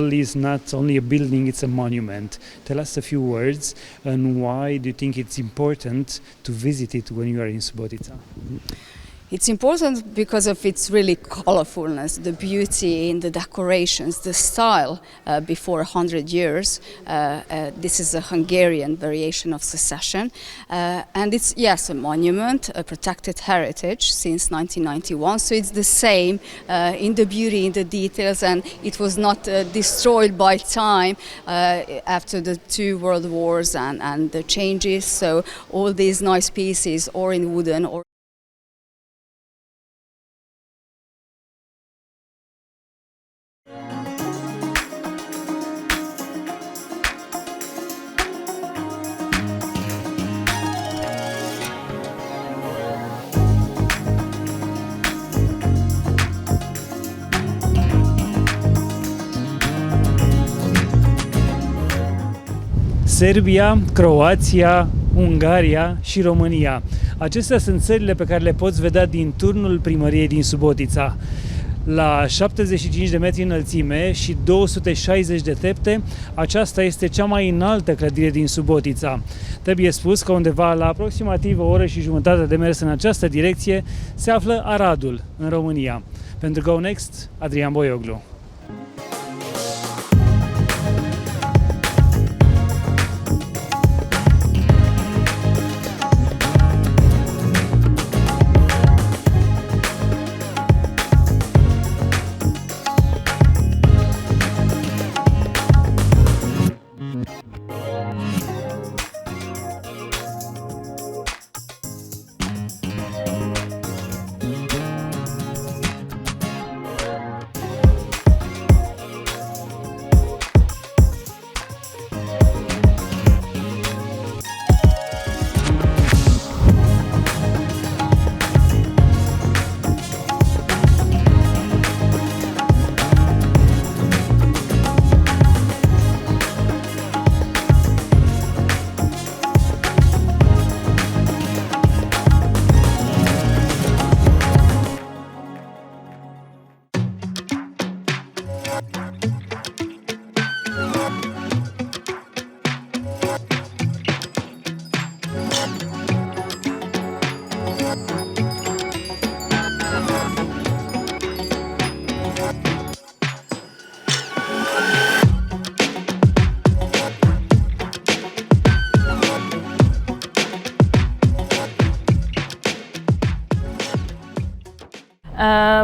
all, is not only a building, it's a monument. Tell us a few words, and why do you think it's important to visit it when you are in Subotica? It's important because of its really colorfulness, the beauty in the decorations, the style before 100 years. This is a Hungarian variation of secession. And it's, yes, a monument, a protected heritage since 1991. So it's the same in the beauty, in the details, and it was not destroyed by time after the two world wars and the changes. So all these nice pieces, or in wooden or Serbia, Croația, Ungaria și România. Acestea sunt țările pe care le poți vedea din turnul primăriei din Subotica. La 75 de metri înălțime și 260 de trepte, aceasta este cea mai înaltă clădire din Subotica. Trebuie spus că undeva la aproximativ o oră și jumătate de mers în această direcție se află Aradul, în România. Pentru GoNext, Adrian Boioglu.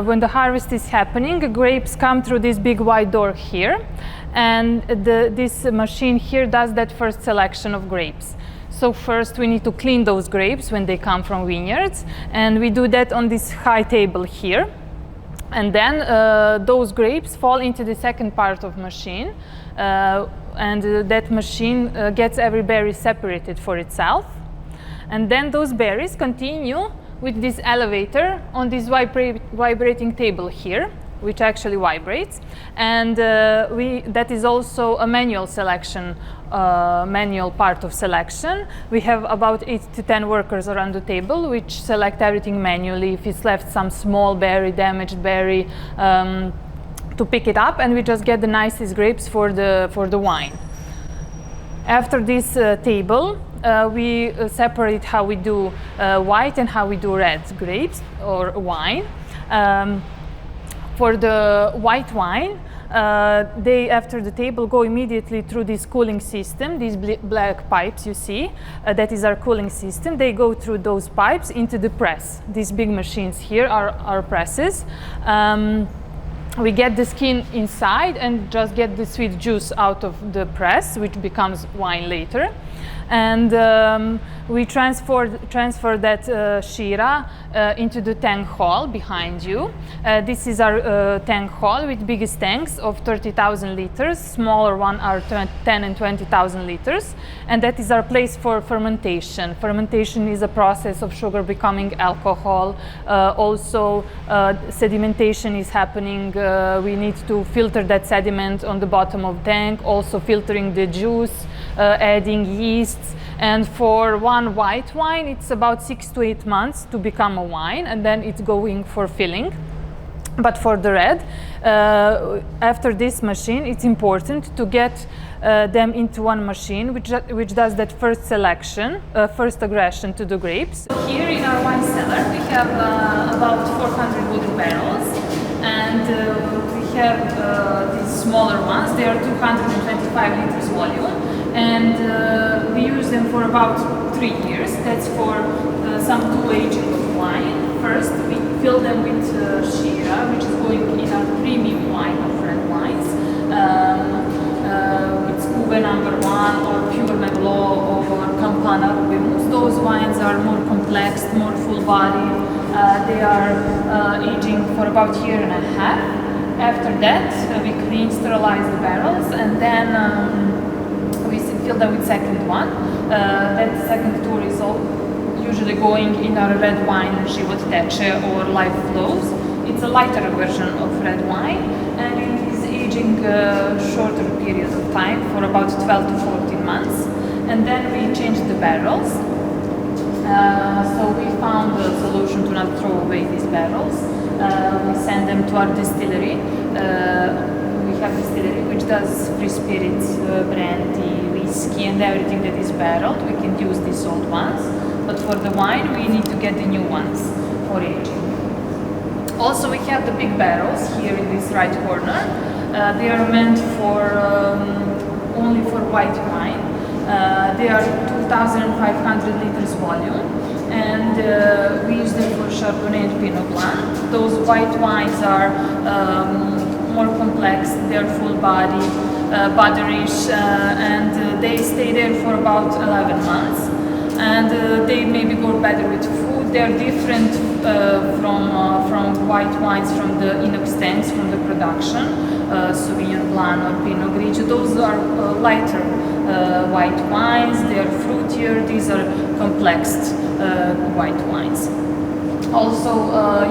When the harvest is happening, grapes come through this big wide door here, and this machine here does that first selection of grapes. So first we need to clean those grapes when they come from vineyards, and we do that on this high table here. And then those grapes fall into the second part of machine, and that machine gets every berry separated for itself. And then those berries continue with this elevator on this vibrating table here, which actually vibrates, and that is also a manual selection, manual part of selection. We have about 8 to 10 workers around the table which select everything manually. If it's left some small berry, damaged berry, to pick it up, and we just get the nicest grapes for the wine. After this table, we separate how we do white and how we do red grapes or wine. For the white wine, they, after the table, go immediately through this cooling system, these black pipes you see, that is our cooling system. They go through those pipes into the press. These big machines here are our presses. We get the skin inside and just get the sweet juice out of the press, which becomes wine later. And we transfer that shira into the tank hall behind you. This is our tank hall with biggest tanks of 30,000 liters. Smaller one are 10 and 20,000 liters. And that is our place for fermentation. Fermentation is a process of sugar becoming alcohol. Also, sedimentation is happening. We need to filter that sediment on the bottom of the tank, also filtering the juice, adding yeasts. And for one white wine, it's about 6 to 8 months to become a wine, and then it's going for filling. But for the red, after this machine, it's important to get them into one machine which does that first selection, first aggression to the grapes. Here in our wine cellar we have about 400 wooden barrels, and we have these smaller ones. They are 225 liters volume, and we use them for about 3 years. That's for some two aging of wine. First we fill them with Shira, which is going in our premium line of red wines. It's Cube number 1 or Pure Merlot or Campana Rubimus. Those wines are more complex, more full-bodied. They are aging for about a year and a half. After that, we clean, sterilize the barrels, and then we fill them with second one. That second tour is usually going in our red wine, život teče, or life flows. It's a lighter version of red wine, and it is aging shorter period of time for about 12 to 14 months. And then we change the barrels. So we found a solution to not throw away these barrels. We send them to our distillery. We have distillery which does free spirits, brandy, whiskey, and everything that is barreled. We can use these old ones, but for the wine we need to get the new ones for aging. Also, we have the big barrels here in this right corner. They are meant for only for white wine. They are 2,500 liters volume, and we use them for Chardonnay and Pinot Blanc. Those white wines are more complex. They are full-bodied, budderish, and they stay there for about 11 months. And they maybe go better with food. They are different from white wines from the inox tanks from the production, Sauvignon Blanc or Pinot Grigio. Those are lighter white wines. They are fruitier. These are complex white wines. Also,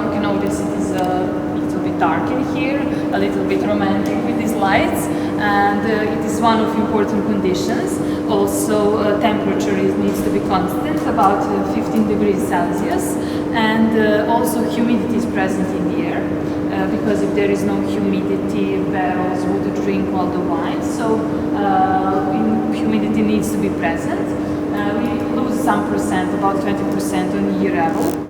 you can notice it is a little bit dark in here, a little bit romantic with these lights, and it is one of important conditions. Also, temperature needs to be constant, about 15 degrees Celsius, and also humidity is present in the air, because if there is no humidity, barrels would drink all the wine. So humidity needs to be present. We lose some percent, about 20% on year level.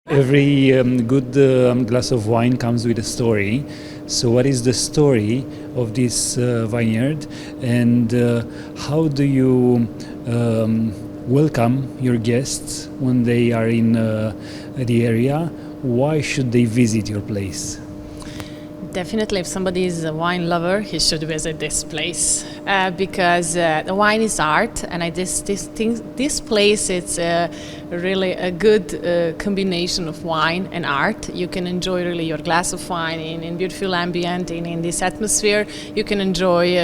Every good glass of wine comes with a story. So what is the story of this vineyard, and how do you welcome your guests when they are in the area? Why should they visit your place? Definitely, if somebody is a wine lover, he should visit this place because the wine is art, and this place it's really a good combination of wine and art. You can enjoy really your glass of wine in beautiful ambient, in this atmosphere. You can enjoy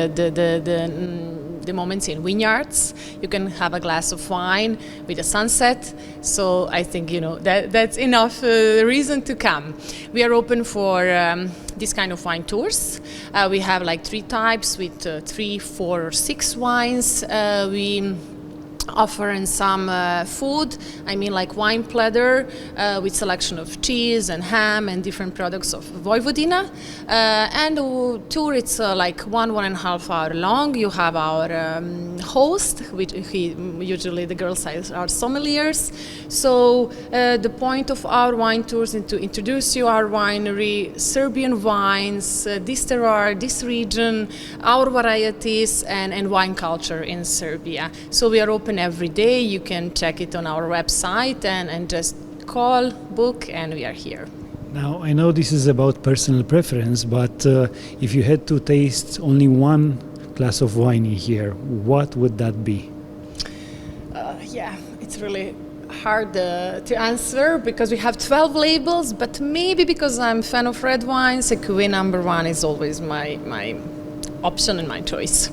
the moments in vineyards. You can have a glass of wine with a sunset. So I think that's enough reason to come. We are open for this kind of wine tours. We have like 3 types with 3, 4, or 6 wines. We offer in some food, I mean like wine platter with selection of cheese and ham and different products of Vojvodina. And the tour, it's like 1.5 hour long. You have our host, which usually the girls are sommeliers. So the point of our wine tours is to introduce you our winery, Serbian wines, this terroir, this region, our varieties, and wine culture in Serbia. So we are open every day. You can check it on our website and just call, book, and we are here. Now, I know this is about personal preference, but if you had to taste only one glass of wine in here, what would that be? Yeah, it's really hard to answer because we have 12 labels, but maybe because I'm a fan of red wines, Cuvée number 1 is always my option and my choice.